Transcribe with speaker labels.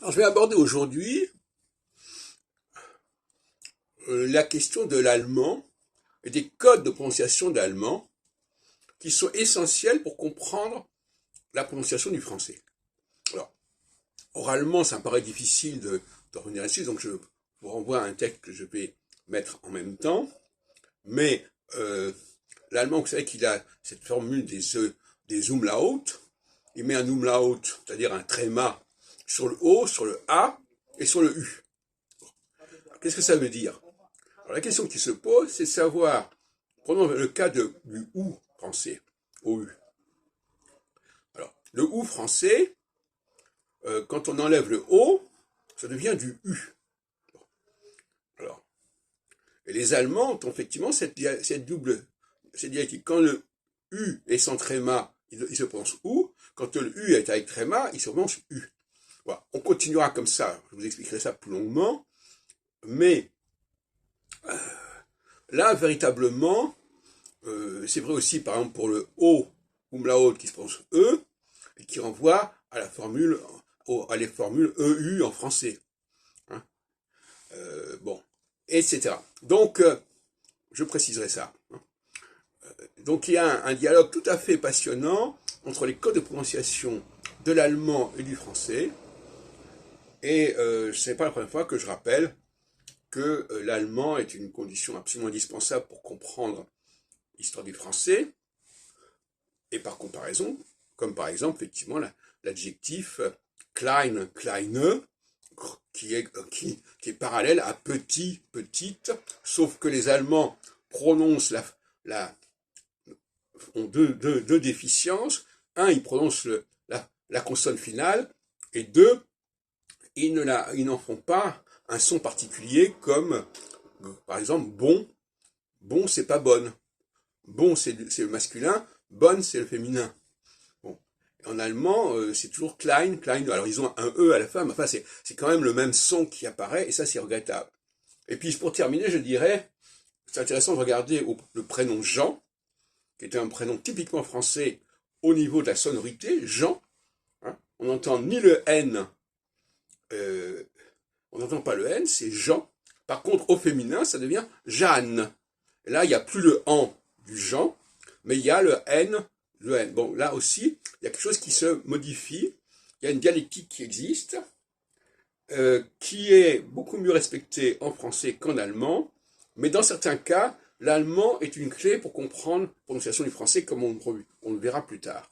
Speaker 1: Alors, je vais aborder aujourd'hui la question de l'allemand et des codes de prononciation de l'allemand qui sont essentiels pour comprendre la prononciation du français. Alors, oralement, ça me paraît difficile de revenir là-dessus, donc je vous renvoie à un texte que je vais mettre en même temps. Mais l'allemand, vous savez qu'il a cette formule des umlaut. Il met un umlaut, c'est-à-dire un tréma, sur le O, sur le A et sur le U. Qu'est-ce que ça veut dire? Alors, la question qui se pose, c'est de savoir, prenons le cas du OU français, OU. Alors, le OU français, quand on enlève le O, ça devient du U. Alors, et les Allemands ont effectivement cette dialectique. Quand le U est sans tréma, il se prononce OU. Quand le U est avec tréma, il se prononce U. Voilà. On continuera comme ça, je vous expliquerai ça plus longuement, mais là, véritablement, c'est vrai aussi, par exemple, pour le O, umlaut, qui se prononce E, et qui renvoie à la formule, à les formules EU en français. Hein, bon, etc. Donc, je préciserai ça. Hein. Donc, il y a un dialogue tout à fait passionnant entre les codes de prononciation de l'allemand et du français. Et ce n'est pas la première fois que je rappelle que l'allemand est une condition absolument indispensable pour comprendre l'histoire du français, et par comparaison, comme par exemple, effectivement, l'adjectif klein, kleine, qui est parallèle à petit, petite, sauf que les Allemands prononcent ont deux déficiences. Un, ils prononcent la consonne finale, et deux, ils n'en font pas un son particulier comme, par exemple, bon. Bon, c'est pas bonne. Bon, c'est le masculin. Bonne, c'est le féminin. Bon. En allemand, c'est toujours klein, klein. Alors, ils ont un E à la fin, mais enfin, c'est quand même le même son qui apparaît, et ça, c'est regrettable. Et puis, pour terminer, je dirais, c'est intéressant de regarder le prénom Jean, qui est un prénom typiquement français au niveau de la sonorité, Jean. Hein, on n'entend ni le N, on n'entend pas le N, c'est Jean. Par contre, au féminin, ça devient Jeanne. Et là, il n'y a plus le an du Jean, mais il y a le N, le N. Bon, là aussi, il y a quelque chose qui se modifie. Il y a une dialectique qui existe, qui est beaucoup mieux respectée en français qu'en allemand, mais dans certains cas, l'allemand est une clé pour comprendre la prononciation du français, comme on le verra plus tard.